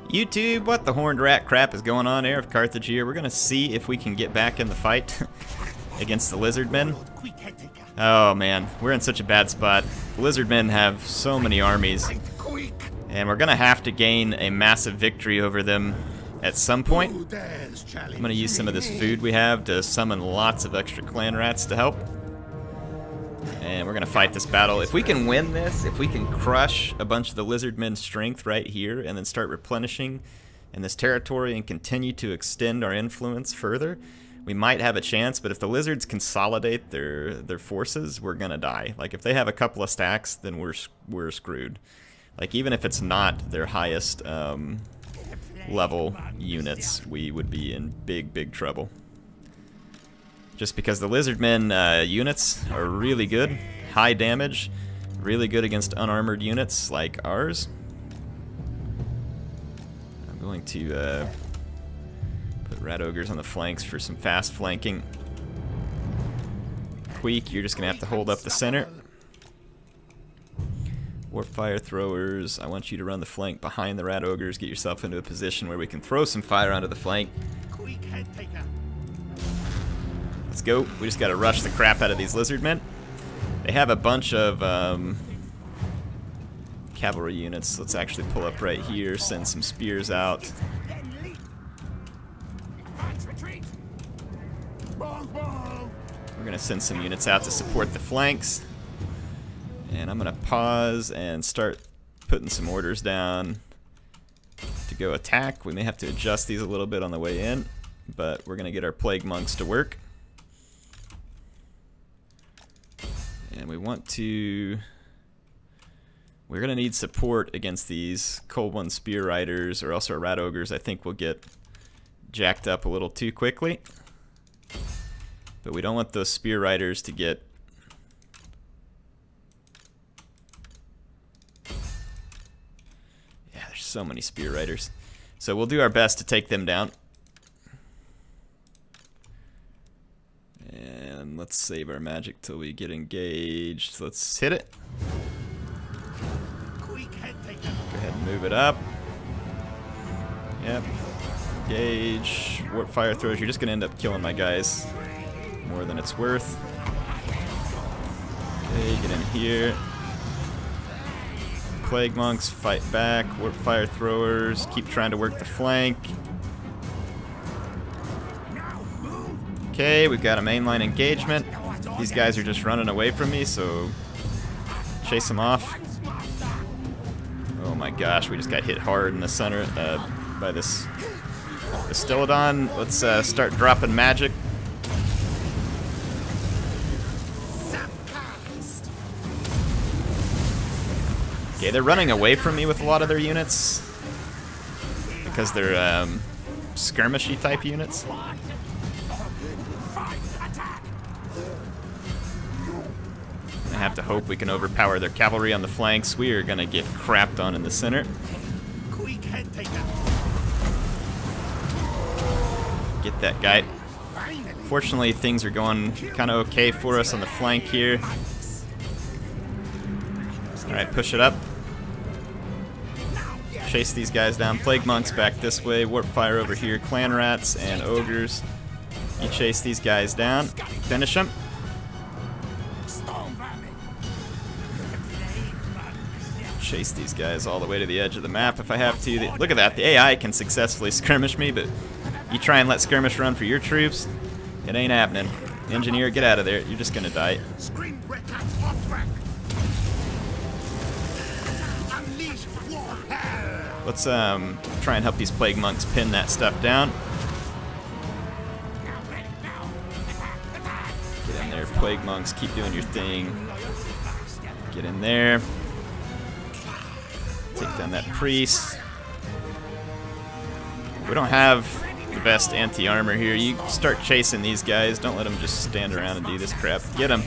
YouTube, what the horned rat crap is going on? HeirofCarthage here. We're gonna see if we can get back in the fight against the Lizardmen. Oh man, we're in such a bad spot. The Lizardmen have so many armies, and we're gonna have to gain a massive victory over them at some point. I'm gonna use some of this food we have to summon lots of extra clan rats to help. And we're gonna fight this battle. If we can win this, if we can crush a bunch of the Lizardmen's strength right here and then start replenishing in this territory and continue to extend our influence further, we might have a chance. But if the lizards consolidate their forces, we're gonna die. Like if they have a couple of stacks, then we're screwed. Like even if it's not their highest level units, we would be in big trouble. Just because the Lizardmen units are really good, high damage, really good against unarmored units like ours. I'm going to put rat ogres on the flanks for some fast flanking. Queek, you're just gonna have to hold up the center. Warp fire throwers, I want you to run the flank behind the rat ogres, get yourself into a position where we can throw some fire onto the flank. Queek Headtaker. Let's go. We just gotta rush the crap out of these Lizardmen. They have a bunch of cavalry units. Let's actually pull up right here, send some spears out. We're gonna send some units out to support the flanks. And I'm gonna pause and start putting some orders down to go attack. We may have to adjust these a little bit on the way in, but we're gonna get our plague monks to work. And we want to... We're going to need support against these Cold One Spear Riders, or else our Rat Ogres, I think, will get jacked up a little too quickly. But we don't want those Spear Riders to get... Yeah, there's so many Spear Riders. So we'll do our best to take them down. And let's save our magic till we get engaged. Let's hit it. Queek Headtaker. Go ahead and move it up. Yep. Engage. Warp fire throws. You're just gonna end up killing my guys more than it's worth. Okay, get in here. Plague monks, fight back. Warp fire throwers. Keep trying to work the flank. Okay, we've got a mainline engagement. These guys are just running away from me, so chase them off. Oh my gosh, we just got hit hard in the center by this Stylodon. Let's start dropping magic. Okay, they're running away from me with a lot of their units because they're skirmishy type units. I have to hope we can overpower their cavalry on the flanks. We are gonna get crapped on in the center. Queek Headtaker. Get that guy. Fortunately, things are going kind of okay for us on the flank here. Alright, push it up. Chase these guys down. Plague monks back this way. Warp fire over here. Clan rats and ogres. You chase these guys down. Finish them. Chase these guys all the way to the edge of the map if I have to. Look at that, the AI can successfully skirmish me, but you try and let skirmish run for your troops, it ain't happening. Engineer, get out of there, you're just gonna die. Let's try and help these plague monks pin that stuff down. Get in there, plague monks, keep doing your thing. Get in there. Take down that priest. We don't have the best anti-armor here. You start chasing these guys. Don't let them just stand around and do this crap. Get them.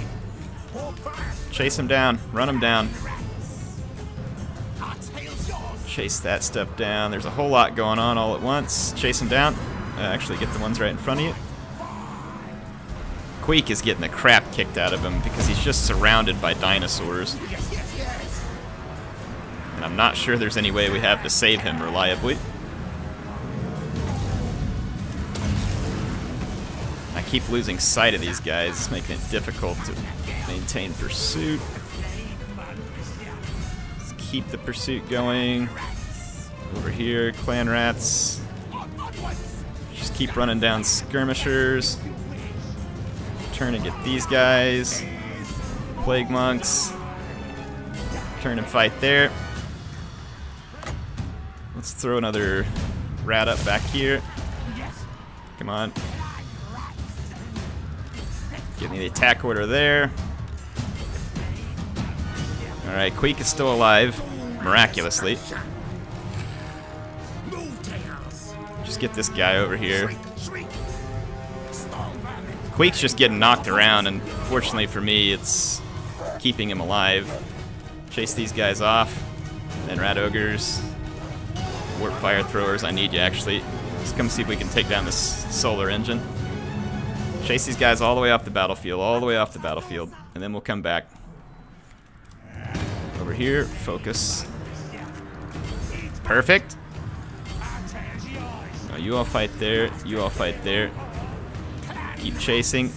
Chase them down. Run them down. Chase that stuff down. There's a whole lot going on all at once. Chase them down. Actually get the ones right in front of you. Queek is getting the crap kicked out of him because he's just surrounded by dinosaurs. And I'm not sure there's any way we have to save him reliably. keep losing sight of these guys, making it difficult to maintain pursuit. Let's keep the pursuit going. Over here, clan rats. Just keep running down skirmishers. Turn and get these guys. Plague monks. Turn and fight there. Let's throw another rat up back here. Come on. Give me the attack order there. Alright, Queek is still alive, miraculously. Just get this guy over here. Queek's just getting knocked around, and fortunately for me, it's keeping him alive. Chase these guys off. And rat ogres. Warp fire throwers, I need you actually. Let's come see if we can take down this solar engine. Chase these guys all the way off the battlefield, all the way off the battlefield, and then we'll come back. Over here, focus. Perfect. Oh, you all fight there, you all fight there. Keep chasing.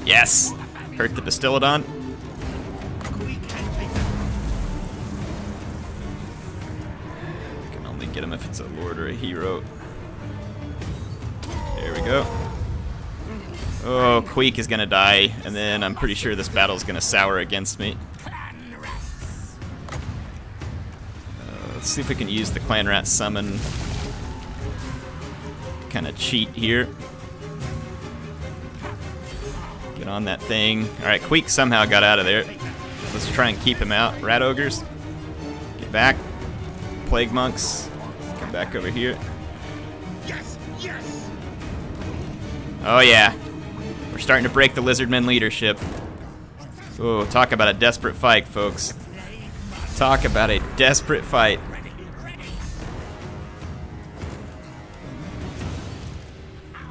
Yes! Hurt the Distillodon. Can only get him if it's a lord or a hero. There we go. Oh, Queek is gonna die, and then I'm pretty sure this battle's gonna sour against me. Let's see if we can use the clan rat summon. Kind of cheat here. Get on that thing. Alright, Queek somehow got out of there. Let's try and keep him out. Rat ogres, get back. Plague monks, come back over here. Oh yeah, we're starting to break the Lizardmen leadership. Oh, talk about a desperate fight, folks. Talk about a desperate fight.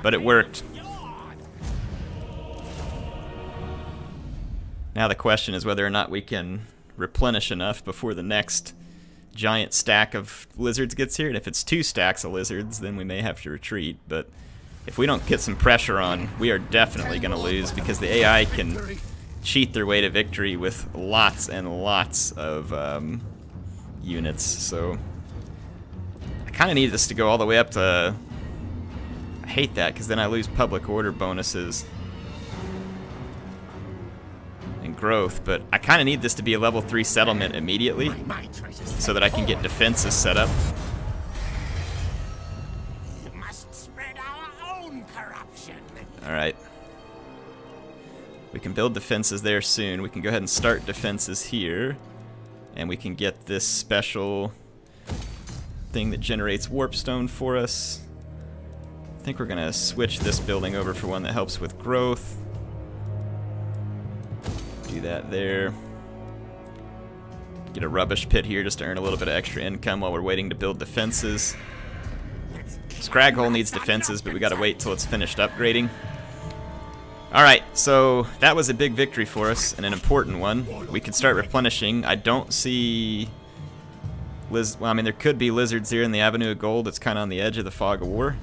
But it worked. Now the question is whether or not we can replenish enough before the next giant stack of lizards gets here. And if it's 2 stacks of lizards, then we may have to retreat. But if we don't get some pressure on, we are definitely going to lose, because the AI can cheat their way to victory with lots and lots of units. So I kind of need this to go all the way up to... I hate that, because then I lose public order bonuses and growth, but I kind of need this to be a level 3 settlement immediately so that I can get defenses set up. Alright. We can build defenses there soon. We can go ahead and start defenses here. And we can get this special thing that generates warpstone for us. I think we're going to switch this building over for one that helps with growth. Do that there. Get a rubbish pit here just to earn a little bit of extra income while we're waiting to build defenses. Scraghole needs defenses, but we got to wait till it's finished upgrading. Alright, so that was a big victory for us, and an important one. We can start replenishing. I don't see... well, I mean, there could be lizards here in the Avenue of Gold. It's kind of on the edge of the Fog of War.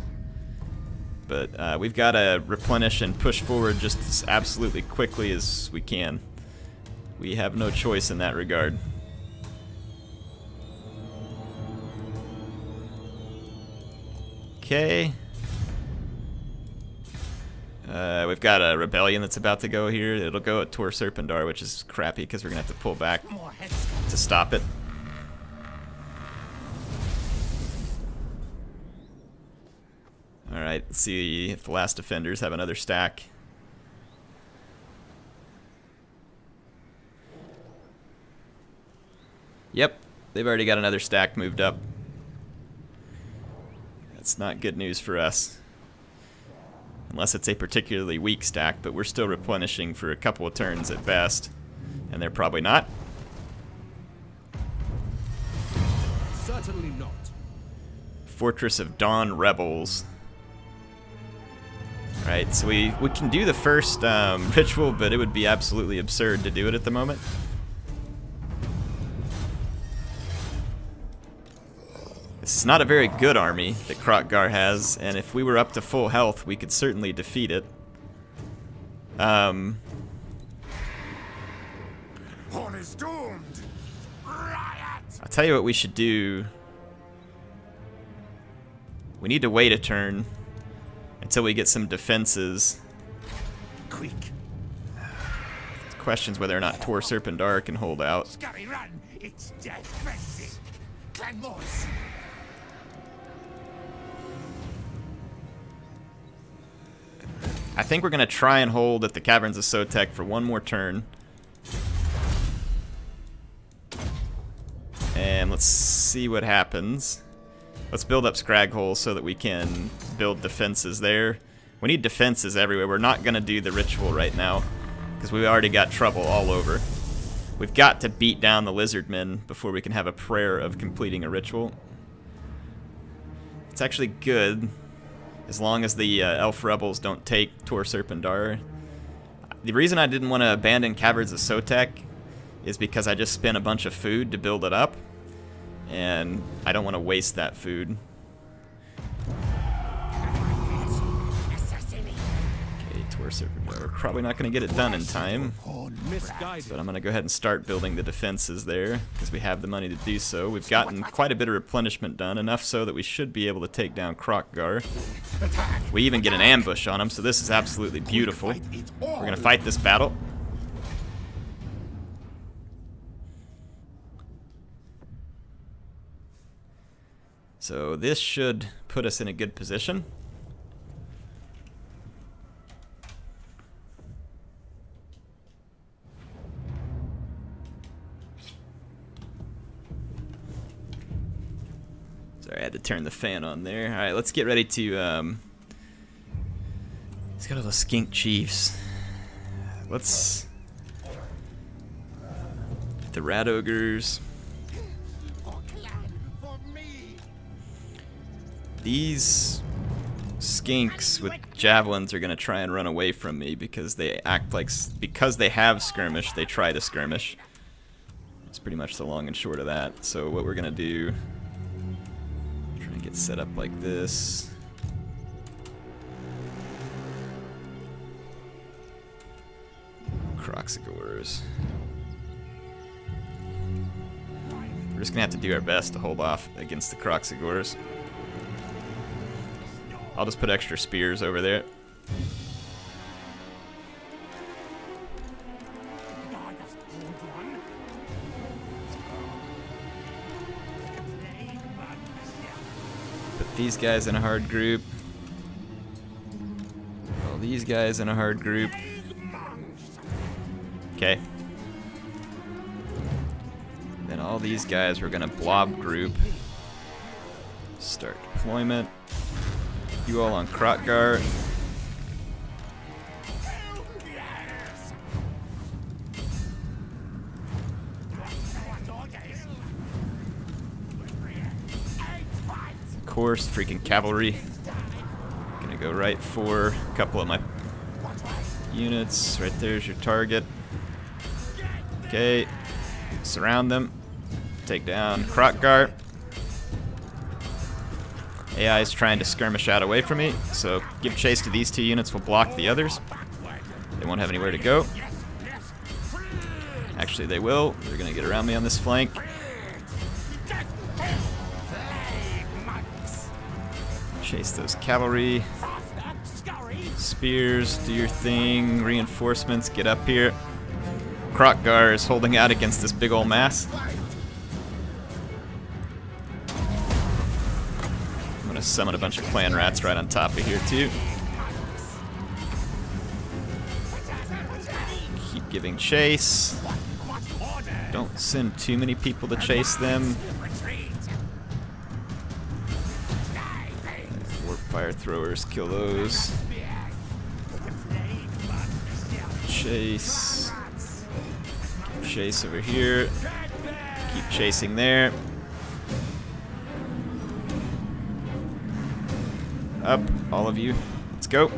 But we've got to replenish and push forward just as absolutely quickly as we can. We have no choice in that regard. Okay. We've got a rebellion that's about to go here. It'll go at Tor Serpendar, which is crappy because we're going to have to pull back to stop it. Alright, let's see if the last defenders have another stack. Yep, they've already got another stack moved up. That's not good news for us. Unless it's a particularly weak stack, but we're still replenishing for a couple of turns at best. And they're probably not. Certainly not. Fortress of Dawn Rebels. Right, so we can do the first ritual, but it would be absolutely absurd to do it at the moment. This is not a very good army that Kroq-Gar has, and if we were up to full health, we could certainly defeat it. All is doomed. Riot! I'll tell you what we should do. We need to wait a turn until we get some defenses. Queek. The question's whether or not Tor Serpendar can hold out. Scurry, run! It's death frenzy. Clan Morse. I think we're going to try and hold at the Caverns of Sotek for one more turn. And let's see what happens. Let's build up Scragholes so that we can build defenses there. We need defenses everywhere. We're not going to do the ritual right now because we've already got trouble all over. We've got to beat down the Lizardmen before we can have a prayer of completing a ritual. It's actually good as long as the Elf Rebels don't take Tor Serpendar. The reason I didn't want to abandon Caverns of Sotek is because I just spent a bunch of food to build it up, and I don't want to waste that food. Okay, Tor Serpendar. We're probably not going to get it done in time, but I'm going to go ahead and start building the defenses there because we have the money to do so. We've gotten quite a bit of replenishment done, enough so that we should be able to take down Kroq-Gar. We even get an ambush on him, so this is absolutely beautiful. We're going to fight this battle. So this should put us in a good position. Sorry, I had to turn the fan on there. All right, let's get ready to... Let's go to the Skink Chiefs. Let's... Get the Rat Ogres. These skinks with javelins are going to try and run away from me because they act like... Because they have skirmish, they try to skirmish. That's pretty much the long and short of that. So what we're going to do... Try and get set up like this. Kroq-Gars. We're just going to have to do our best to hold off against the Kroq-Gars. I'll just put extra spears over there. Put these guys in a hard group. All these guys in a hard group. Okay. Then all these guys we're gonna blob group. Start deployment. You all on Kroq-Gar. Of course, freaking cavalry. Gonna go right for a couple of my units. Right there's your target. Okay, surround them. Take down Kroq-Gar. AI is trying to skirmish out away from me, so give chase to these two units will block the others. They won't have anywhere to go. Actually, they will. They're going to get around me on this flank. Chase those cavalry. Spears, do your thing. Reinforcements, get up here. Kroq-Gar is holding out against this big old mass. Summon a bunch of clan rats right on top of here too. Keep giving chase. Don't send too many people to chase them. Warp fire throwers, kill those. Chase. Keep chase over here. Keep chasing there. Up, all of you. Let's go.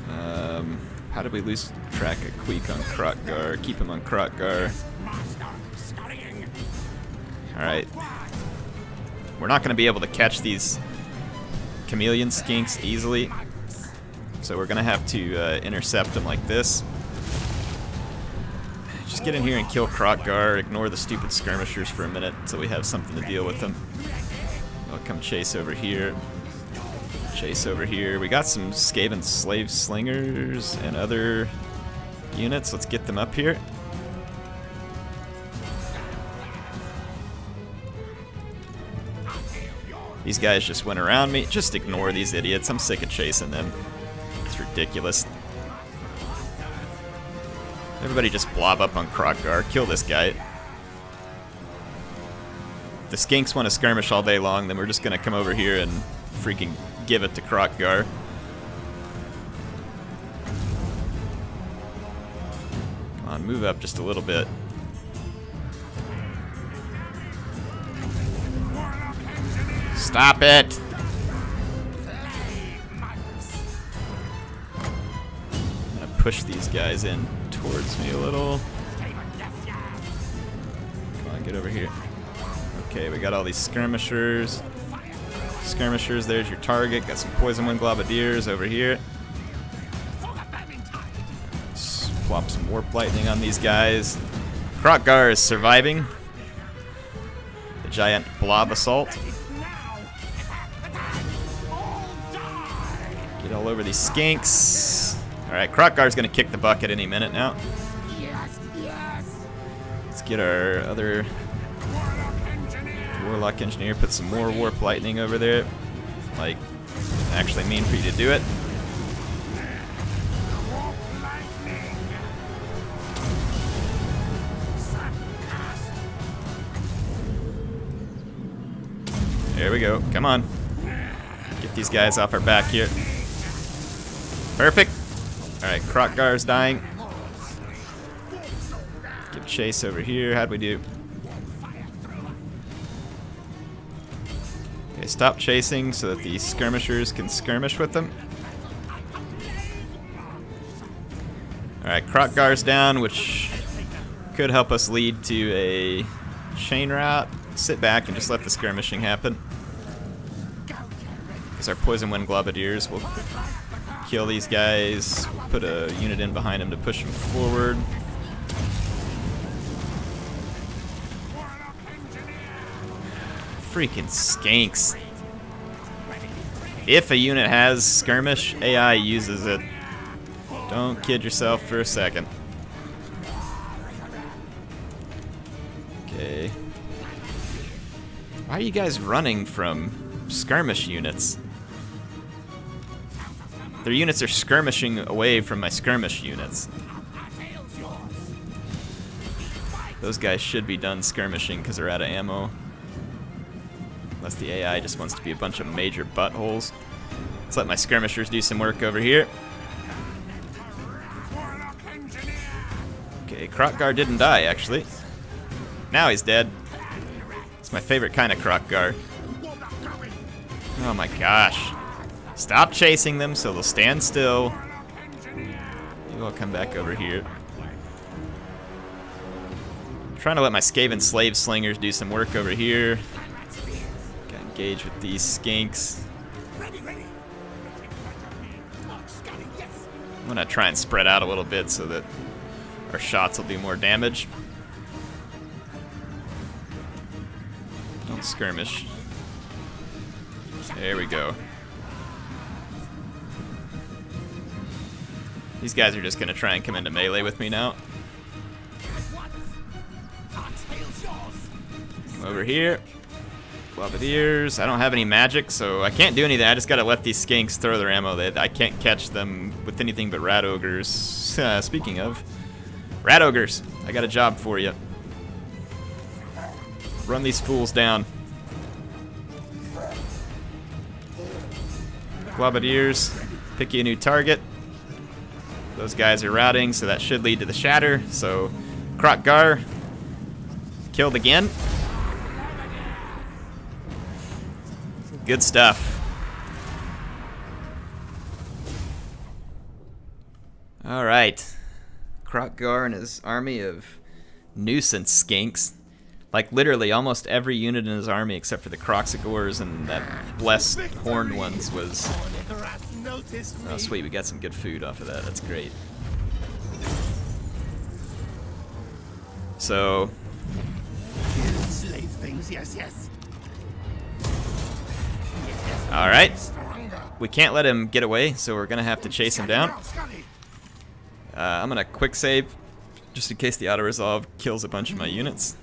How did we lose track of Queek on Kroq-Gar? Keep him on Kroq-Gar. Alright. We're not going to be able to catch these chameleon skinks easily, so we're going to have to intercept them like this. Just get in here and kill Kroq-Gar, ignore the stupid skirmishers for a minute until we have something to deal with them. I'll come chase over here. Chase over here. We got some Skaven slave slingers and other units. Let's get them up here. These guys just went around me. Just ignore these idiots. I'm sick of chasing them. It's ridiculous. Everybody just blob up on Kroq-Gar. Kill this guy. If the skinks want to skirmish all day long, then we're just going to come over here and freaking give it to Kroq-Gar. Come on, move up just a little bit. Stop it! I'm gonna push these guys in towards me a little. Come on, get over here. Okay, we got all these skirmishers. Skirmishers, there's your target. Got some poison wind globadiers over here. Swap some warp lightning on these guys. Kroq-Gar is surviving the giant blob assault. Get all over these skinks. Alright, Kroq-Gar's gonna kick the bucket any minute now. Let's get our other Warlock Engineer, put some more warp lightning over there. Like, actually mean for you to do it. There we go. Come on. Get these guys off our back here. Perfect. Alright, Kroq-Gar's dying. Give chase over here. How'd we do? Okay, stop chasing so that the skirmishers can skirmish with them. Alright, Kroq-Gar's down, which could help us lead to a chain route. Sit back and just let the skirmishing happen. Because our poison wind globadiers will kill these guys. We'll put a unit in behind them to push them forward. Freaking skanks. If a unit has skirmish, AI uses it. Don't kid yourself for a second. Okay. Why are you guys running from skirmish units? Their units are skirmishing away from my skirmish units. Those guys should be done skirmishing because they're out of ammo. Unless the AI just wants to be a bunch of major buttholes. Let's let my skirmishers do some work over here. Okay, Kroq-Gar didn't die, actually. Now he's dead. It's my favorite kind of Kroq-Gar. Oh my gosh. Stop chasing them so they'll stand still. Maybe I'll come back over here. I'm trying to let my Skaven slave slingers do some work over here. Gotta engage with these skinks. I'm gonna try and spread out a little bit so that our shots will do more damage. Don't skirmish. There we go. These guys are just gonna try and come into melee with me now. Come over here. Globadiers. I don't have any magic, so I can't do anything. I just gotta let these skinks throw their ammo. I can't catch them with anything but rat ogres. Speaking of, rat ogres, I got a job for you. Run these fools down. Globadiers, pick you a new target. Those guys are routing, so that should lead to the shatter. So, Kroq-Gar killed again. Good stuff. Alright. Kroq-Gar and his army of nuisance skinks Like literally almost every unit in his army except for the Croxagores and that blessed horned ones was... Oh sweet, we got some good food off of that, that's great. So... Slave things, yes, yes. Alright. We can't let him get away, so we're gonna have to chase him down. I'm gonna quick save, just in case the auto-resolve kills a bunch of my units.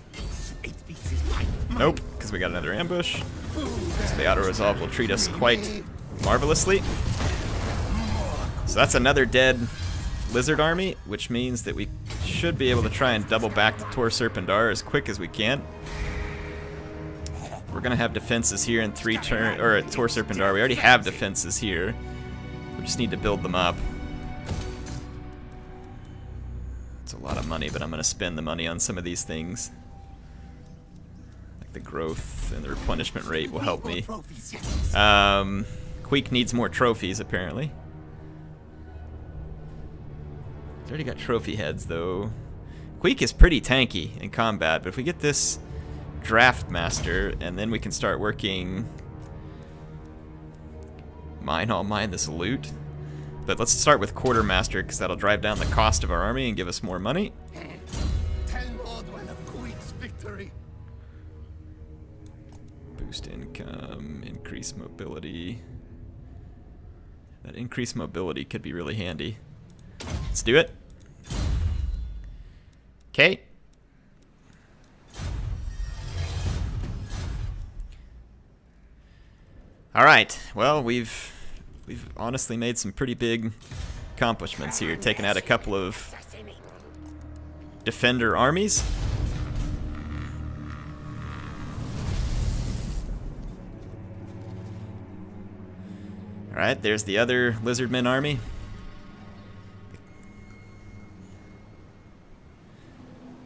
Nope, because we got another ambush. So the auto-resolve will treat us quite marvelously. So that's another dead lizard army, which means that we should be able to try and double back to Tor Serpendar as quick as we can. We're gonna have defenses here in 3 turns, or at Tor Serpendar. We already have defenses here. We just need to build them up. It's a lot of money, but I'm gonna spend the money on some of these things. Like the growth and the replenishment rate will help me. Queek needs more trophies, apparently. He's already got trophy heads, though. Queek is pretty tanky in combat, but if we get this Draft Master, and then we can start working... I'll mine this loot. But let's start with Quartermaster, because that'll drive down the cost of our army and give us more money. Boost income, increase mobility. That increased mobility could be really handy. Let's do it. Okay. Alright, well, we've honestly made some pretty big accomplishments here, taking out a couple of defender armies. Alright, there's the other Lizardmen army.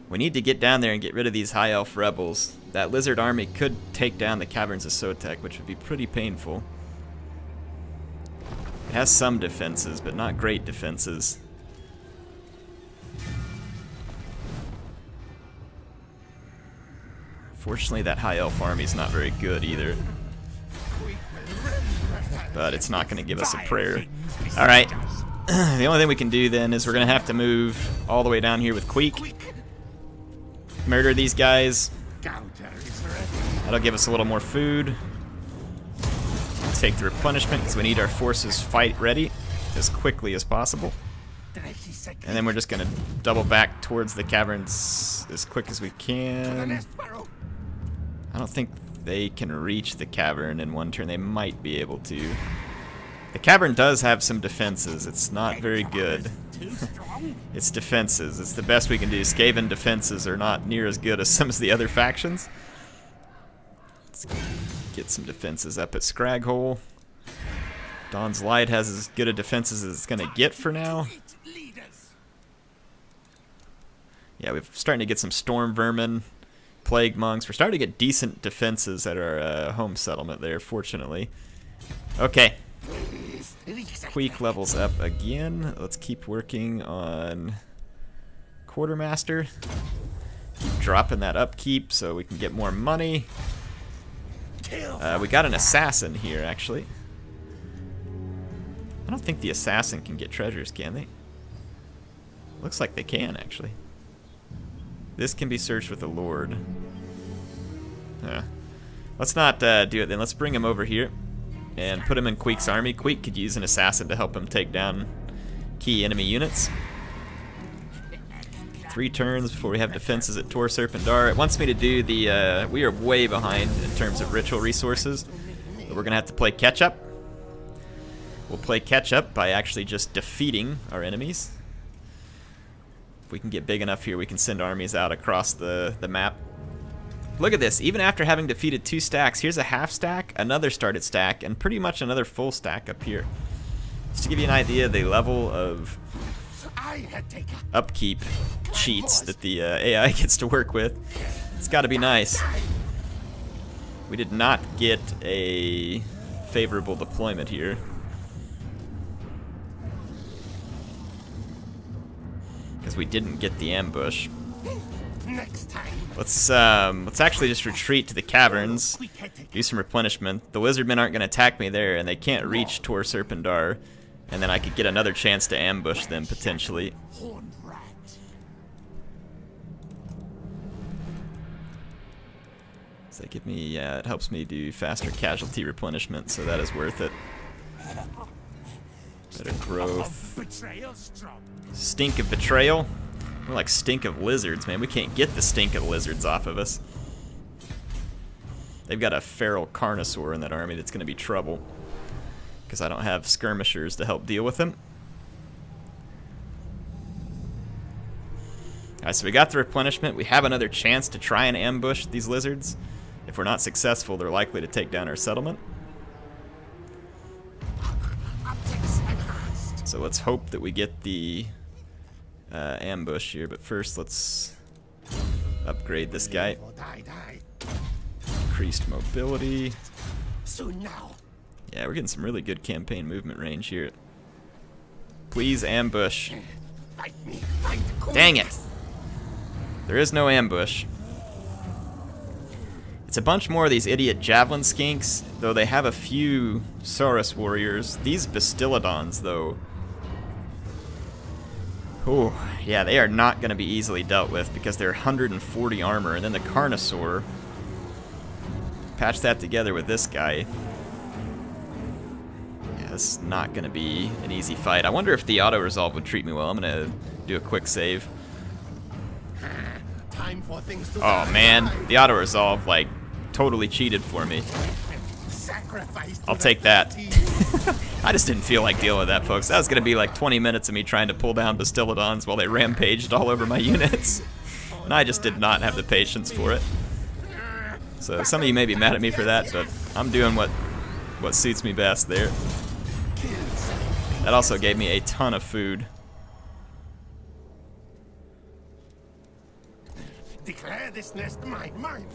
We need to get down there and get rid of these high elf rebels. That lizard army could take down the caverns of Sotek, which would be pretty painful. It has some defenses, but not great defenses. Fortunately, that high elf army is not very good either. But it's not going to give us a prayer. Alright. The only thing we can do then is we're going to have to move all the way down here with Queek. Murder these guys. That'll give us a little more food. Take the replenishment because we need our forces fight ready as quickly as possible. And then we're just going to double back towards the caverns as quick as we can. I don't think they can reach the cavern in one turn. They might be able to. The cavern does have some defenses. It's not very good. It's defenses. It's the best we can do. Skaven defenses are not near as good as some of the other factions. Let's get some defenses up at Scraghole. Dawn's Light has as good a defenses as it's going to get for now. Yeah, we're starting to get some Storm Vermin, Plague Monks. We're starting to get decent defenses at our home settlement there, fortunately. Okay. Queek levels up again. Let's keep working on Quartermaster. Keep dropping that upkeep so we can get more money. We got an assassin here, actually. I don't think the assassin can get treasures, can they? Looks like they can, actually. This can be searched with a lord. Let's not do it then. Let's bring him over here and put him in Queek's army. Queek could use an assassin to help him take down key enemy units. 3 turns before we have defenses at Tor Serpendar. It wants me to do the, we are way behind in terms of ritual resources, but we're gonna have to play catch up. We'll play catch up by actually just defeating our enemies. If we can get big enough here, we can send armies out across the map. Look at this, even after having defeated 2 stacks, here's a half stack, another started stack, and pretty much another full stack up here. Just to give you an idea of the level of upkeep cheats that the AI gets to work with. It's got to be nice. We did not get a favorable deployment here. Because we didn't get the ambush. Next time. Let's actually just retreat to the caverns, do some replenishment. The Lizardmen aren't going to attack me there, and they can't reach Tor Serpendar, and then I could get another chance to ambush them potentially. Horned rat. So that give me, it helps me do faster casualty replenishment, so that is worth it. Better growth. Betrayal strong. Stink of betrayal. More like stink of lizards, man. We can't get the stink of lizards off of us. They've got a feral carnosaur in that army that's going to be trouble, because I don't have skirmishers to help deal with them. Alright, so we got the replenishment. We have another chance to try and ambush these lizards. If we're not successful, they're likely to take down our settlement. So let's hope that we get the ambush here, but first let's upgrade this guy. Increased mobility. Soon now. Yeah, we're getting some really good campaign movement range here. Please ambush. Fight me. Fight the Dang it! There is no ambush. It's a bunch more of these idiot javelin skinks, though they have a few Saurus warriors. These Bastillodons, though. Oh, yeah, they are not going to be easily dealt with because they're 140 armor, and then the Carnosaur. Patch that together with this guy. Yeah, this is not going to be an easy fight. I wonder if the auto-resolve would treat me well. I'm going to do a quick save. Time for things to Oh man, the auto-resolve, like, totally cheated for me. Sacrifice. I'll take that. I just didn't feel like dealing with that, folks. That was going to be like 20 minutes of me trying to pull down Bastillodons while they rampaged all over my units. And I just did not have the patience for it. So some of you may be mad at me for that, but I'm doing what suits me best there. That also gave me a ton of food. Declare this nest mine.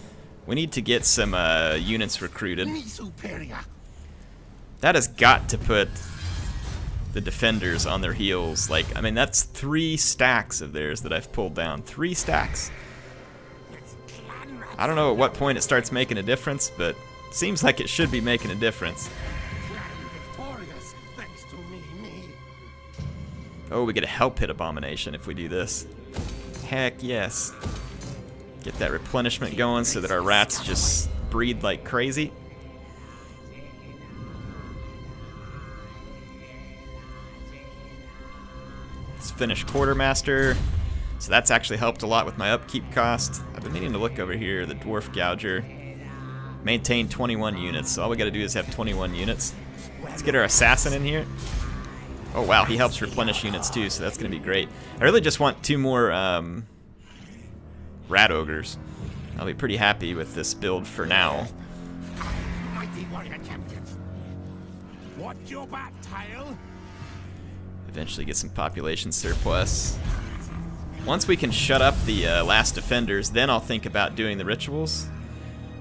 We need to get some units recruited. Me superior. That has got to put the defenders on their heels. Like, I mean, that's 3 stacks of theirs that I've pulled down. 3 stacks. I don't know at what point it starts making a difference, but it seems like it should be making a difference. Victorious, thanks to me. Oh, we get a help hit abomination if we do this. Heck yes. Get that replenishment going so that our rats just breed like crazy. Let's finish Quartermaster. So that's actually helped a lot with my upkeep cost. I've been meaning to look over here, the Dwarf Gouger. Maintain 21 units, so all we gotta do is have 21 units. Let's get our Assassin in here. Oh wow, he helps replenish units too, so that's gonna be great. I really just want 2 more Rat Ogres. I'll be pretty happy with this build for now. Mighty warrior champions. Watch your back, Tile. Eventually get some population surplus. Once we can shut up the last defenders, then I'll think about doing the rituals.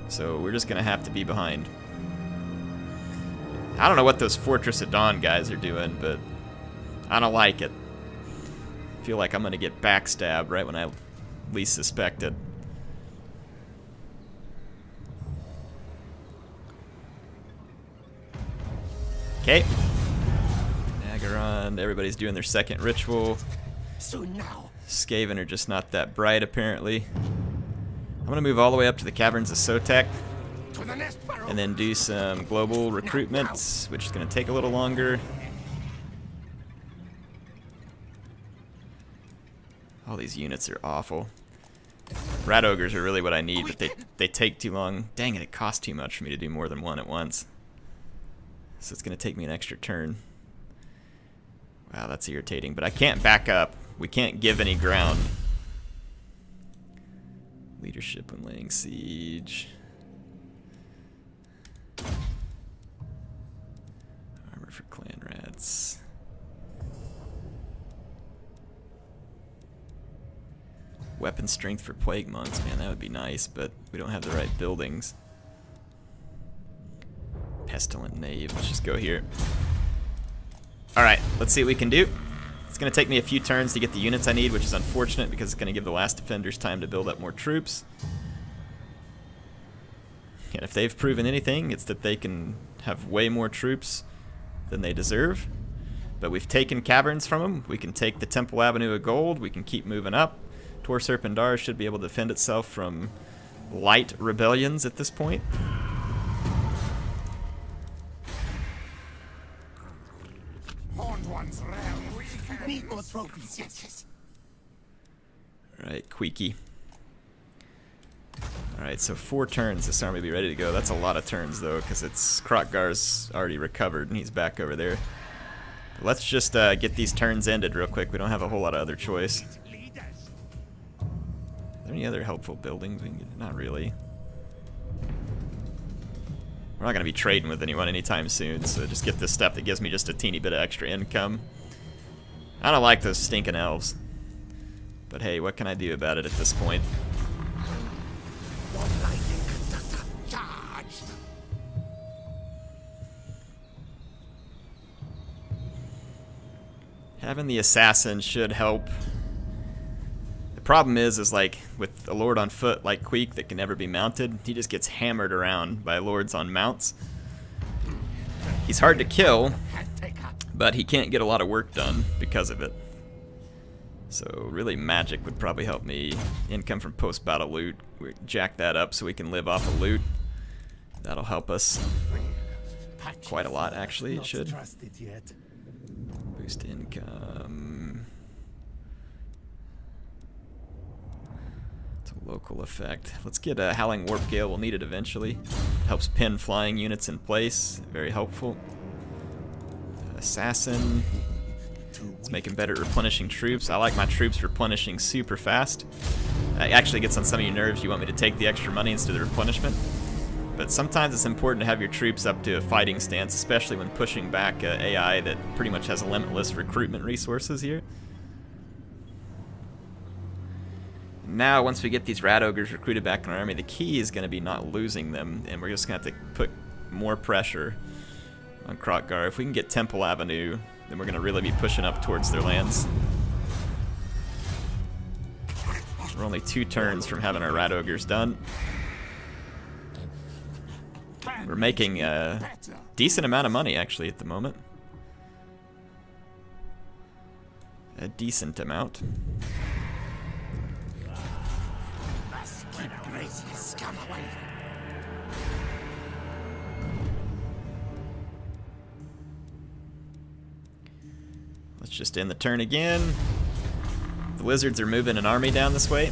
So we're just gonna have to be behind. I don't know what those Fortress of Dawn guys are doing, but I don't like it. I feel like I'm gonna get backstabbed right when I least suspect it. Okay. Nagaron, everybody's doing their second ritual. Soon now. Skaven are just not that bright, apparently. I'm gonna move all the way up to the Caverns of Sotek, To the nest burrow. and then do some global recruitment, which is gonna take a little longer. All these units are awful. Rat Ogres are really what I need, but they take too long. Dang it, it costs too much for me to do more than one at once. So it's gonna take me an extra turn. Wow, that's irritating, but I can't back up. We can't give any ground. Leadership when laying siege. Armor for clan rats. Weapon strength for plague monks, man, that would be nice, but we don't have the right buildings. Pestilent knave, let's just go here. Alright, let's see what we can do. It's going to take me a few turns to get the units I need, which is unfortunate because it's going to give the last defenders time to build up more troops. And if they've proven anything, it's that they can have way more troops than they deserve. But we've taken caverns from them. We can take the Temple Avenue of Gold. We can keep moving up. Tor Serpendar should be able to defend itself from light rebellions at this point. Horned ones round. Need more trophies. Yes. Alright, Queeky. Alright, so 4 turns this army will be ready to go. That's a lot of turns though, because it's Krokgar's already recovered and he's back over there. Let's just get these turns ended real quick. We don't have a whole lot of other choice. Are there any other helpful buildings we can get? Not really. We're not going to be trading with anyone anytime soon, so just get this stuff that gives me just a teeny bit of extra income. I don't like those stinking elves. But hey, what can I do about it at this point? Having the assassin should help. The problem is like with a lord on foot like Queek that can never be mounted, he just gets hammered around by lords on mounts. He's hard to kill, but he can't get a lot of work done because of it. So really magic would probably help me. Income from post-battle loot. We jack that up so we can live off of loot. That'll help us quite a lot actually, it should. Boost income. It's a local effect. Let's get a Howling Warp Gale. We'll need it eventually. Helps pin flying units in place. Very helpful. Assassin. It's making better replenishing troops. I like my troops replenishing super fast. It actually gets on some of your nerves. You want me to take the extra money instead of the replenishment. But sometimes it's important to have your troops up to a fighting stance, especially when pushing back AI that pretty much has limitless recruitment resources here. Now, once we get these Rat Ogres recruited back in our army, the key is going to be not losing them, and we're just going to have to put more pressure on Krokgar. If we can get Temple Avenue, then we're going to really be pushing up towards their lands. We're only 2 turns from having our Rat Ogres done. We're making a decent amount of money, actually, at the moment. A decent amount. Let's just end the turn again. The lizards are moving an army down this way.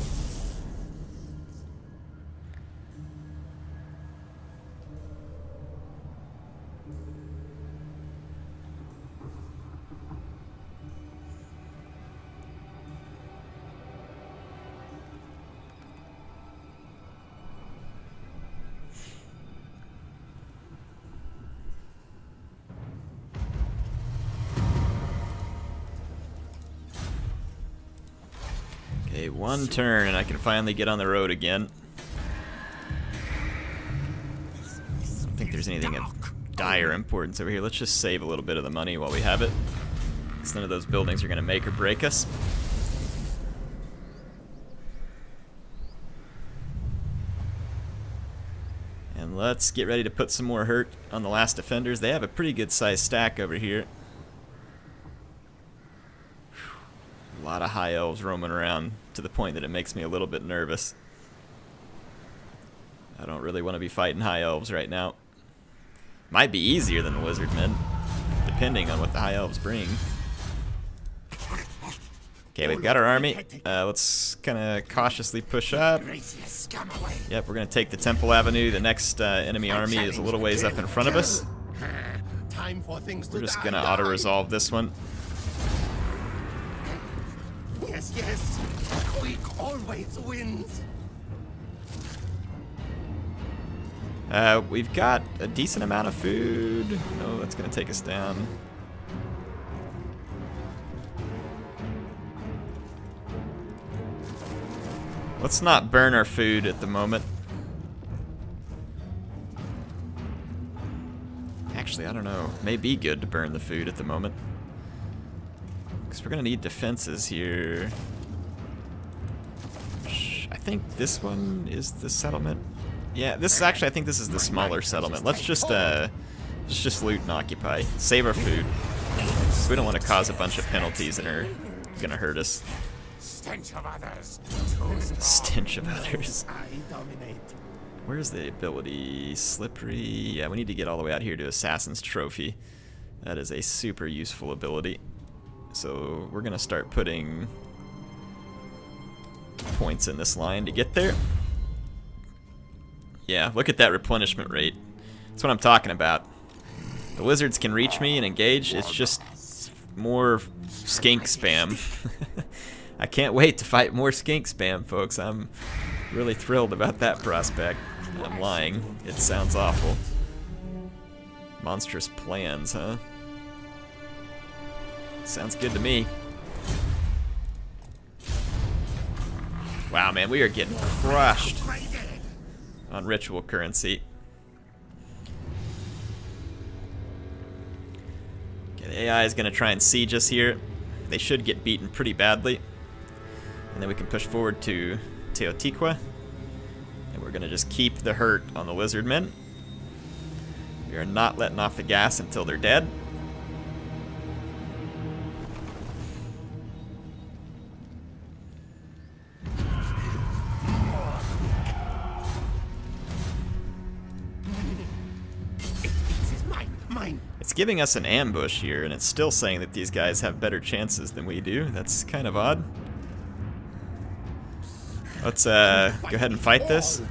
Okay, 1 turn and I can finally get on the road again. I don't think there's anything of dire importance over here. Let's just save a little bit of the money while we have it, because none of those buildings are going to make or break us. And let's get ready to put some more hurt on the last defenders. They have a pretty good sized stack over here. A lot of high elves roaming around to the point that it makes me a little bit nervous. I don't really want to be fighting high elves right now. Might be easier than the Lizardmen, depending on what the high elves bring. Okay, we've got our army. Let's kind of cautiously push up. Yep, we're going to take the Temple Avenue. The next enemy army is a little ways up in front of us. We're just going to auto-resolve this one. Yes, Queek always wins. We've got a decent amount of food. Oh, that's going to take us down. Let's not burn our food at the moment. Actually, I don't know. May be good to burn the food at the moment, because So we're gonna need defenses here. I think this one is the settlement. Yeah, this is actually, I think this is the smaller settlement. Let's just loot and occupy. Save our food. We don't want to cause a bunch of penalties that are gonna hurt us. Stench of others. Stench of others. I dominate. Where's the ability? Slippery. Yeah, we need to get all the way out here to Assassin's Trophy. That is a super useful ability. So we're gonna start putting points in this line to get there. Yeah, look at that replenishment rate. That's what I'm talking about. The lizards can reach me and engage. It's just more skink spam. I can't wait to fight more skink spam, folks. I'm really thrilled about that prospect. I'm lying. It sounds awful. Monstrous plans, huh? Sounds good to me. Wow, man, we are getting crushed on ritual currency. Okay, the AI is going to try and siege us here. They should get beaten pretty badly. And then we can push forward to Teotihuacan. And we're going to just keep the hurt on the Lizardmen. We are not letting off the gas until they're dead. It's giving us an ambush here, and it's still saying that these guys have better chances than we do. That's kind of odd. Let's go ahead and fight this.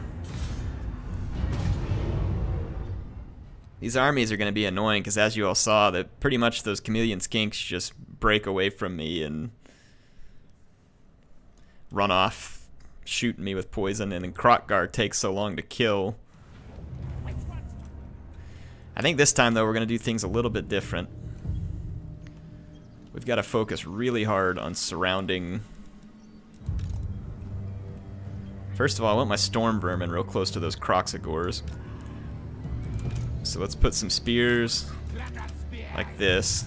These armies are going to be annoying, because as you all saw, that pretty much those chameleon skinks just break away from me and run off, shooting me with poison, and then Kroq-Gar takes so long to kill. I think this time, though, we're going to do things a little bit different. We've got to focus really hard on surrounding. First of all, I want my storm vermin real close to those Kroxigors. So let's put some spears like this.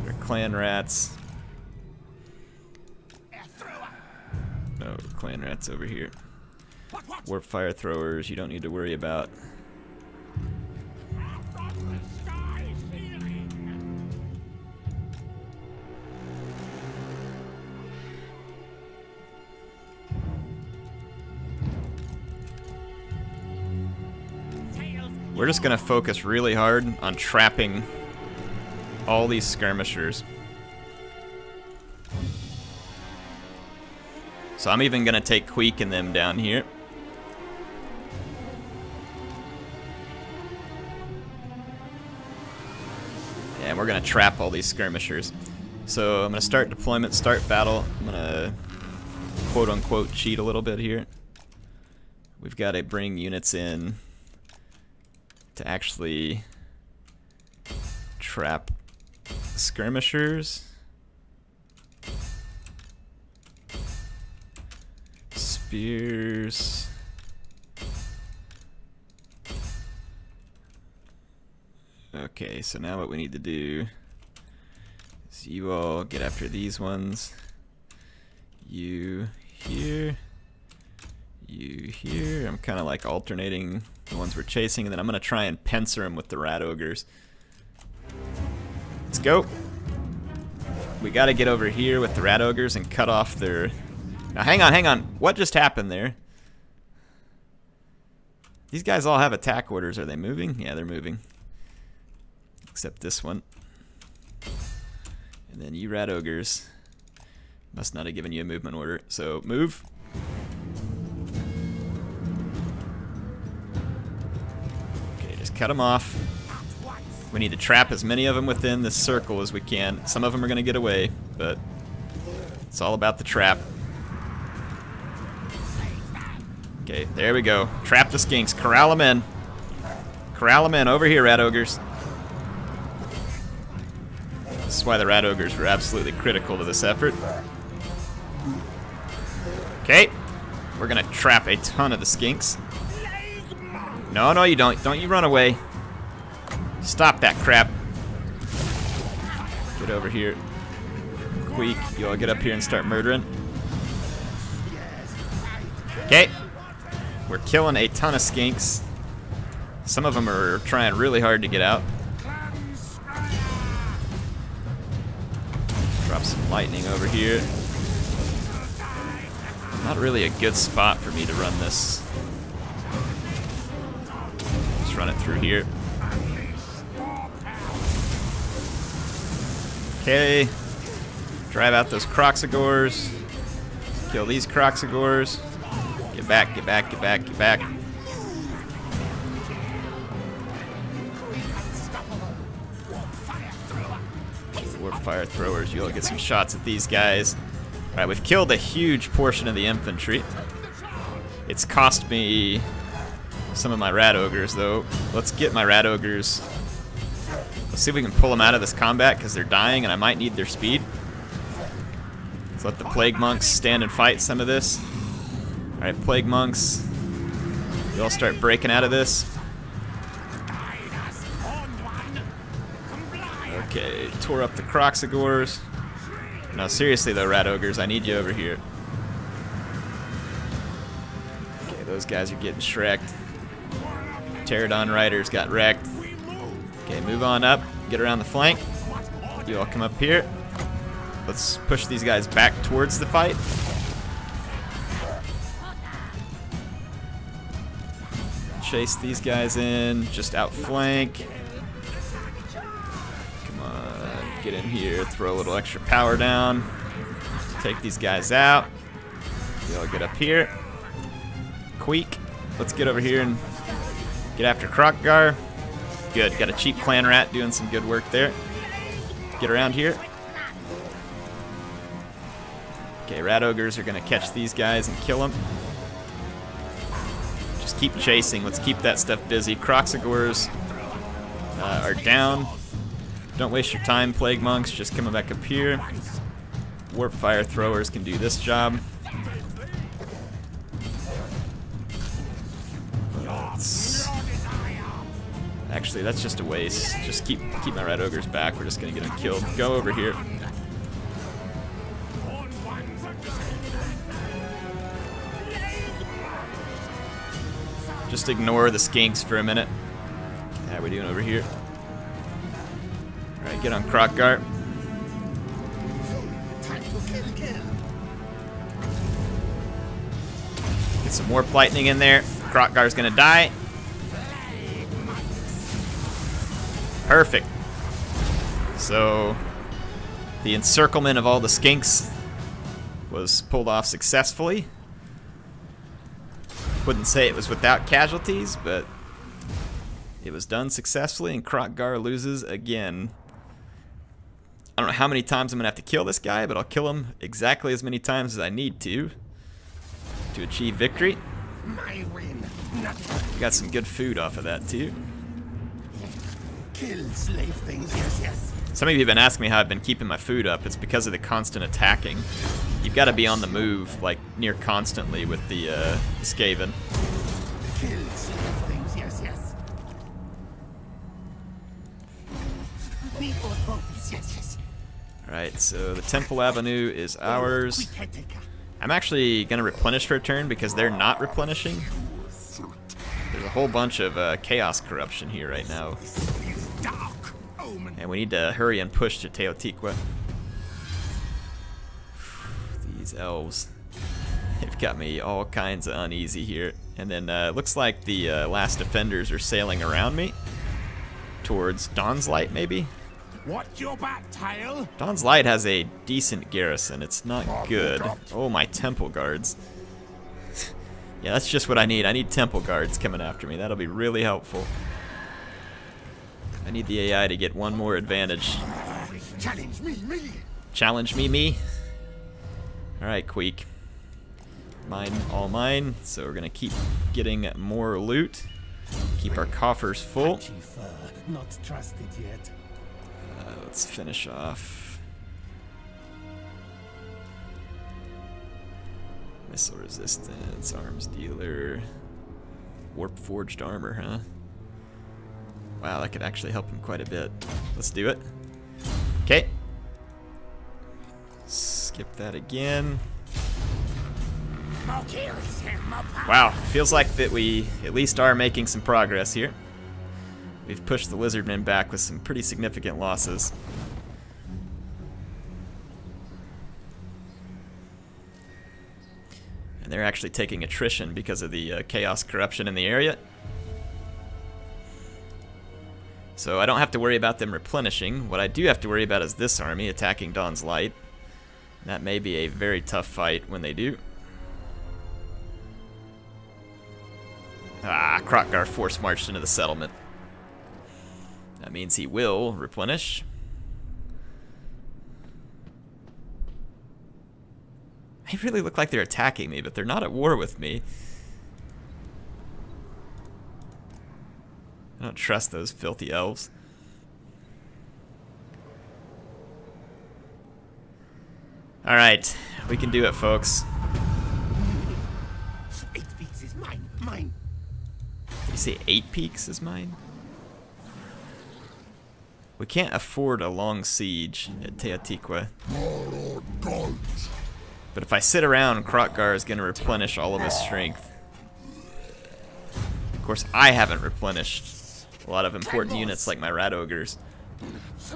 They're clan rats. No, clan rats over here. Warp fire throwers, you don't need to worry about. We're just going to focus really hard on trapping all these skirmishers. So I'm even going to take Queek and them down here. And we're going to trap all these skirmishers. So I'm going to start deployment, start battle. I'm going to quote-unquote cheat a little bit here. We've got to bring units in to actually trap skirmishers. Spears. Okay, so now what we need to do is you all get after these ones. You here. You here. I'm kind of like alternating the ones we're chasing, and then I'm going to try and pincer them with the rat ogres. Let's go. We got to get over here with the rat ogres and cut off their... Now hang on, hang on. What just happened there? These guys all have attack orders. Are they moving? Yeah, they're moving. Except this one. And then you rat ogres must not have given you a movement order. So move. Okay, just cut them off. We need to trap as many of them within this circle as we can. Some of them are going to get away, but it's all about the trap. Okay, there we go. Trap the skinks. Corral them in. Corral them in. Over here, rat ogres. This is why the rat ogres were absolutely critical to this effort. Okay. We're going to trap a ton of the skinks. No, no, you don't. Don't you run away. Stop that crap. Get over here. Queek, you all get up here and start murdering. Okay. We're killing a ton of skinks. Some of them are trying really hard to get out. Drop some lightning over here. Not really a good spot for me to run this. Just run it through here. Okay. Drive out those Croxagors. Kill these Croxagors. Get back, get back, get back, get back. Warp fire throwers, you'll get some shots at these guys. Alright, we've killed a huge portion of the infantry. It's cost me some of my rat ogres though. Let's get my rat ogres. Let's see if we can pull them out of this combat because they're dying and I might need their speed. Let's let the plague monks stand and fight some of this. Alright, plague monks, you all start breaking out of this. Okay, tore up the Croxagors. No, seriously though, rat ogres, I need you over here. Okay, those guys are getting shreked. Pterodon riders got wrecked. Okay, move on up, get around the flank. You all come up here. Let's push these guys back towards the fight. Chase these guys in, just outflank. Come on, get in here, throw a little extra power down. Take these guys out. You all get up here. Queek, let's get over here and get after Krokgar. Good, got a cheap clan rat doing some good work there. Get around here. Okay, rat ogres are gonna catch these guys and kill them. Just keep chasing, let's keep that stuff busy. Croxagors are down. Don't waste your time, plague monks, just coming back up here. Warp fire throwers can do this job. Actually, that's just a waste. Just keep my rat ogres back. We're just gonna get them killed. Go over here. Just ignore the skinks for a minute. How are we doing over here? Alright, get on Krokgar. Get some warp lightning in there. Krokgar's gonna die. Perfect. So, the encirclement of all the skinks was pulled off successfully. Wouldn't say it was without casualties, but it was done successfully, and Krokgar loses again. I don't know how many times I'm going to have to kill this guy, but I'll kill him exactly as many times as I need to achieve victory. We got some good food off of that, too. Kill slave things, yes, yes. Some of you have been asking me how I've been keeping my food up. It's because of the constant attacking. You've got to be on the move, like, near constantly with the Skaven. Kill slave things, yes, yes. Meat or trophies, yes, yes. Alright, so the Temple Avenue is ours. Queek Headtaker. I'm actually going to replenish for a turn because they're not replenishing. There's a whole bunch of chaos corruption here right now. Dark omen. And we need to hurry and push to Teotihuacan. These elves. They've got me all kinds of uneasy here. And then looks like the last defenders are sailing around me. Towards Dawn's Light, maybe? What's your back, tail? Dawn's Light has a decent garrison. It's not good. Oh, my temple guards. Yeah, that's just what I need. I need temple guards coming after me. That'll be really helpful. I need the AI to get one more advantage. Challenge me, me. Challenge me, me. Alright, Queek. Mine, all mine. So we're going to keep getting more loot. Keep our coffers full. Patchy fur, not trusted yet. Let's finish off. Missile resistance, arms dealer, warp forged armor, huh? Wow, that could actually help him quite a bit. Let's do it. Okay, Skip that again. More kills and more power. Wow, feels like that we at least are making some progress here. We've pushed the Lizardmen back with some pretty significant losses. And they're actually taking attrition because of the chaos corruption in the area. So I don't have to worry about them replenishing. What I do have to worry about is this army attacking Dawn's Light. That may be a very tough fight when they do. Ah, Kroq-Gar force marched into the settlement. That means he will replenish. They really look like they're attacking me, but they're not at war with me. I don't trust those filthy elves. Alright, we can do it, folks. 8 peaks is mine. Mine. Did you say 8 peaks is mine? We can't afford a long siege at Teotihuacan. But if I sit around, Kroq-Gar is going to replenish all of his strength. Of course, I haven't replenished a lot of important units like my Rat Ogres.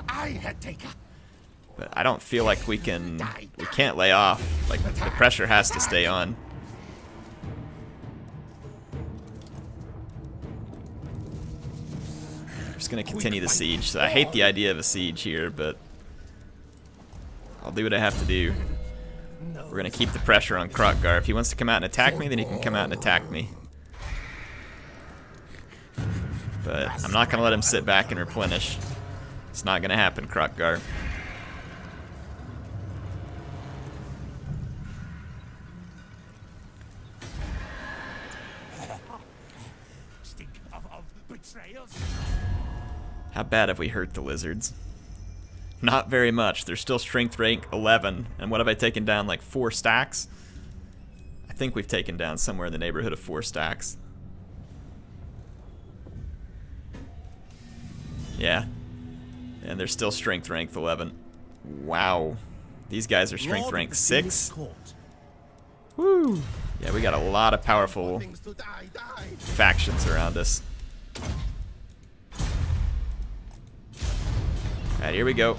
Headtaker. But I don't feel like we can't lay off. Like, the pressure has to stay on. I'm just going to continue the siege. So I hate the idea of a siege here, but I'll do what I have to do. We're going to keep the pressure on Kroq-Gar. If he wants to come out and attack me, then he can come out and attack me. But I'm not going to let him sit back and replenish. It's not going to happen, Kroq-Gar. How bad have we hurt the lizards? Not very much. They're still strength rank 11. And what have I taken down? Like 4 stacks? I think we've taken down somewhere in the neighborhood of 4 stacks. Yeah. And they're still strength rank 11. Wow. These guys are strength rank 6. Woo. Yeah, we got a lot of powerful factions around us. Alright, here we go.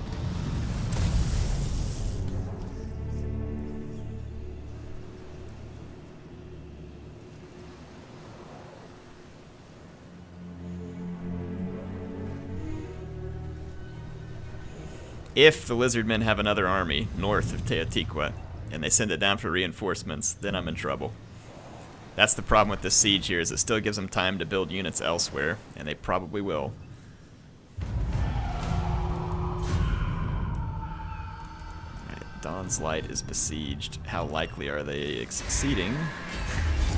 If the Lizardmen have another army north of Teotihuacan and they send it down for reinforcements, then I'm in trouble. That's the problem with this siege here, is it still gives them time to build units elsewhere, and they probably will. Dawn's Light is besieged. How likely are they succeeding?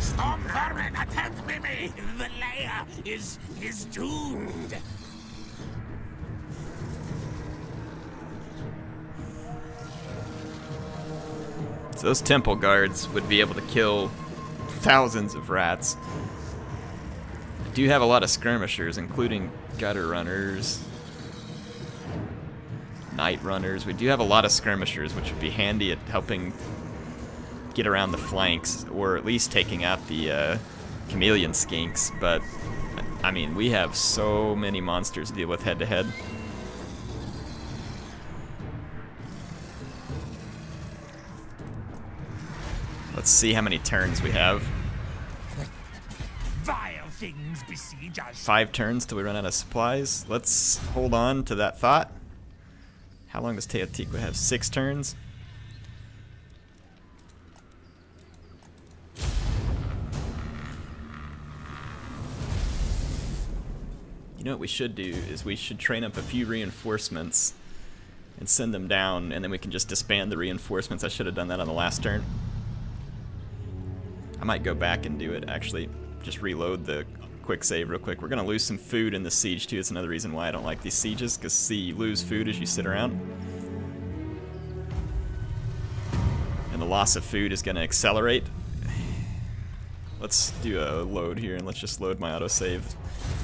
Storm vermin attempt me. The lair is doomed. So those temple guards would be able to kill thousands of rats. I do have a lot of skirmishers, including gutter runners, night runners. We do have a lot of skirmishers, which would be handy at helping get around the flanks, or at least taking out the chameleon skinks. But I mean, we have so many monsters to deal with head to head. Let's see how many turns we have. Vile things besiege us. 5 turns till we run out of supplies. Let's hold on to that thought. How long does Teotihuacan have? 6 turns? You know what we should do is we should train up a few reinforcements and send them down, and then we can just disband the reinforcements. I should have done that on the last turn. I might go back and do it, actually. Just reload the quick save real quick. We're going to lose some food in the siege, too. It's another reason why I don't like these sieges, because you lose food as you sit around. And the loss of food is going to accelerate. Let's do a load here, and let's just load my autosave.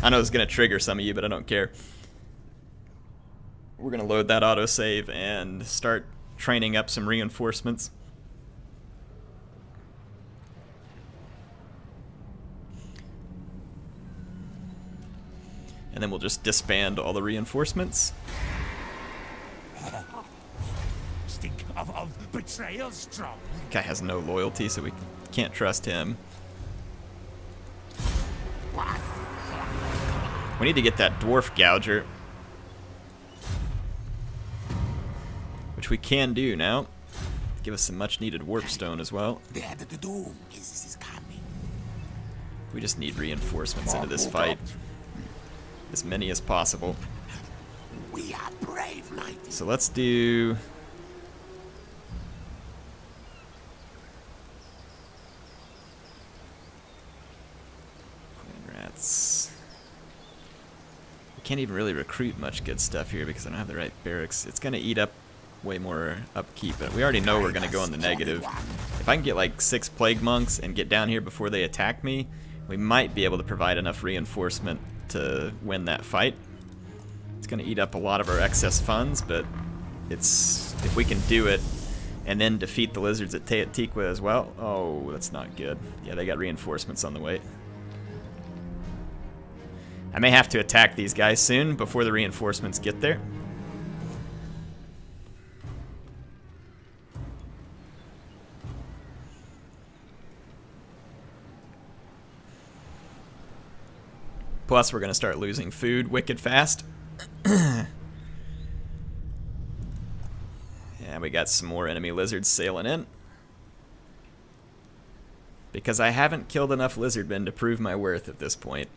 I know it's going to trigger some of you, but I don't care. We're going to load that autosave and start training up some reinforcements. And then we'll just disband all the reinforcements. Stink of betrayal strong. Guy has no loyalty, so we can't trust him. We need to get that dwarf gouger, which we can do now. Give us some much needed warpstone as well. The head of the doom is coming. We just need reinforcements into this fight. As many as possible. We are brave, mighty. So let's do... Rats. We can't even really recruit much good stuff here because I don't have the right barracks. It's going to eat up way more upkeep, but we already know we're going to go in the negative. If I can get like 6 plague monks and get down here before they attack me, we might be able to provide enough reinforcement to win that fight. It's going to eat up a lot of our excess funds, but it's if we can do it and then defeat the lizards at Teotihuacan as well. Oh, that's not good. Yeah, they got reinforcements on the way. I may have to attack these guys soon before the reinforcements get there. Plus, we're going to start losing food wicked fast. Yeah, we got some more enemy lizards sailing in. Because I haven't killed enough lizardmen to prove my worth at this point.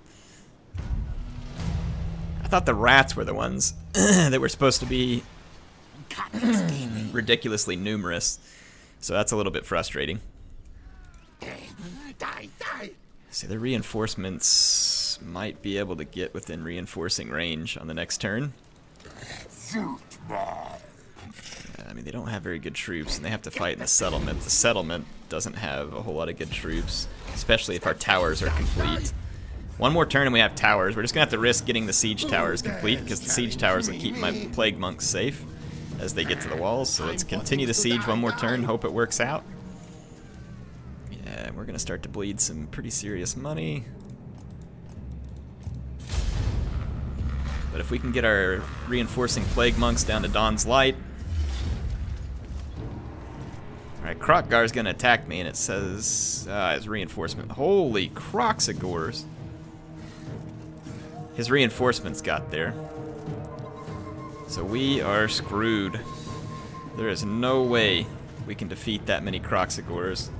I thought the rats were the ones that were supposed to be ridiculously numerous. So that's a little bit frustrating. Die, die. See, the reinforcements might be able to get within reinforcing range on the next turn. I mean, they don't have very good troops, and they have to fight in the settlement. The settlement doesn't have a whole lot of good troops, especially if our towers are complete. One more turn and we have towers. We're just going to have to risk getting the siege towers complete, because the siege towers will keep my plague monks safe as they get to the walls. So let's continue the siege one more turn, hope it works out. Yeah, we're going to start to bleed some pretty serious money. But if we can get our reinforcing plague monks down to Dawn's Light. Alright, Krokgar's going to attack me, and it says his reinforcement. Holy Croxagores. His reinforcements got there. So we are screwed. There is no way we can defeat that many Croxagores.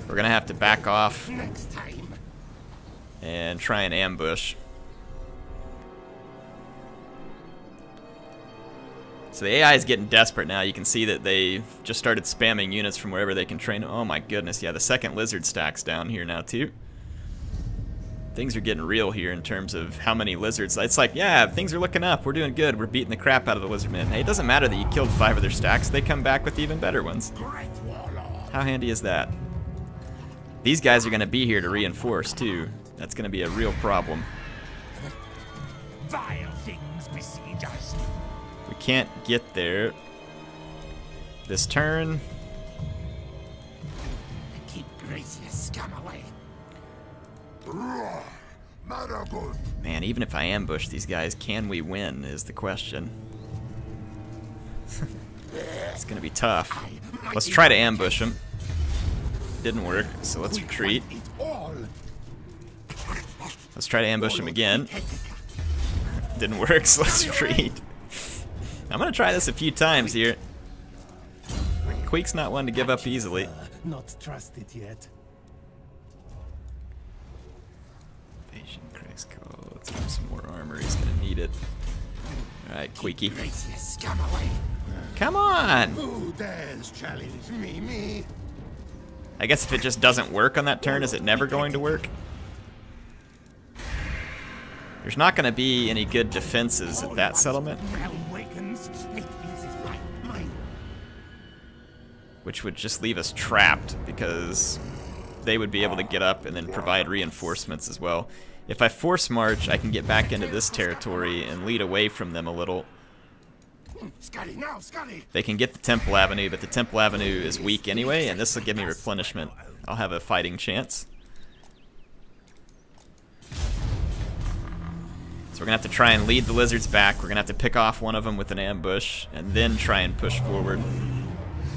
We're going to have to back off Next time. and try and ambush. So the AI is getting desperate now. You can see that they just started spamming units from wherever they can train. Oh my goodness, yeah, the second lizard stack's down here now too. Things are getting real here in terms of how many lizards. It's like, yeah, things are looking up. We're doing good. We're beating the crap out of the lizardmen. Hey, it doesn't matter that you killed 5 of their stacks. They come back with even better ones. Great warlord. How handy is that? These guys are going to be here to reinforce too. That's going to be a real problem. Vile things besiege us. We can't get there this turn. Keep gracious scum away. Man, even if I ambush these guys, can we win is the question. It's gonna be tough. Let's try to ambush them. Didn't work, so let's retreat. Let's try to ambush them again. Didn't work, so let's retreat. I'm gonna try this a few times here. Queek's not one to give up easily. Not trusted yet. Patient Craig's call. Let's give him some more armor. He's gonna need it. Alright, Queeky. Gracious scum away. Come on! Who dares challenge me? I guess if it just doesn't work on that turn, is it never going to work? There's not gonna be any good defenses at that settlement. Realm wakens. It is mine. Which would just leave us trapped because they would be able to get up and then provide reinforcements as well. If I force march, I can get back into this territory and lead away from them a little. Scotty, now, Scotty! They can get the Temple Avenue, but the Temple Avenue is weak anyway, and this will give me replenishment. I'll have a fighting chance. So we're going to have to try and lead the lizards back. We're going to have to pick off one of them with an ambush, and then try and push forward.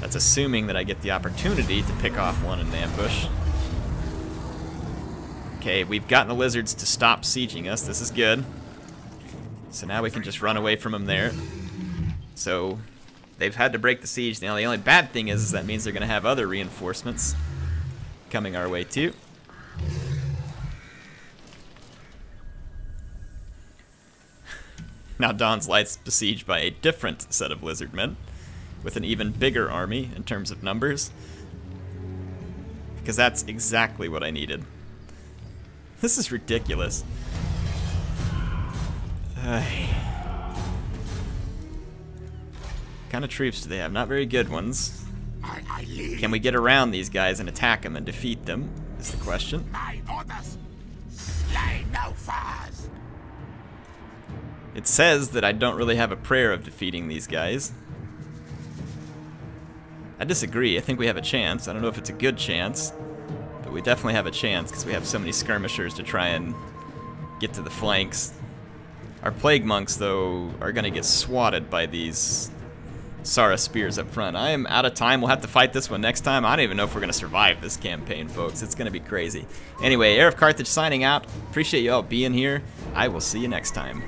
That's assuming that I get the opportunity to pick off one in an ambush. Okay, we've gotten the lizards to stop sieging us. This is good. So now we can just run away from them there. So they've had to break the siege. Now the only bad thing is that means they're going to have other reinforcements coming our way too. Now Dawn's Light's besieged by a different set of Lizardmen with an even bigger army in terms of numbers. Because that's exactly what I needed. This is ridiculous. What kind of troops do they have? Not very good ones. Can we get around these guys and attack them and defeat them? Is the question. My orders. Slay no foes. It says that I don't really have a prayer of defeating these guys. I disagree. I think we have a chance. I don't know if it's a good chance, but we definitely have a chance because we have so many skirmishers to try and get to the flanks. Our plague monks, though, are going to get swatted by these Sara spears up front. I am out of time. We'll have to fight this one next time. I don't even know if we're going to survive this campaign, folks. It's going to be crazy. Anyway, HeirofCarthage signing out. Appreciate you all being here. I will see you next time.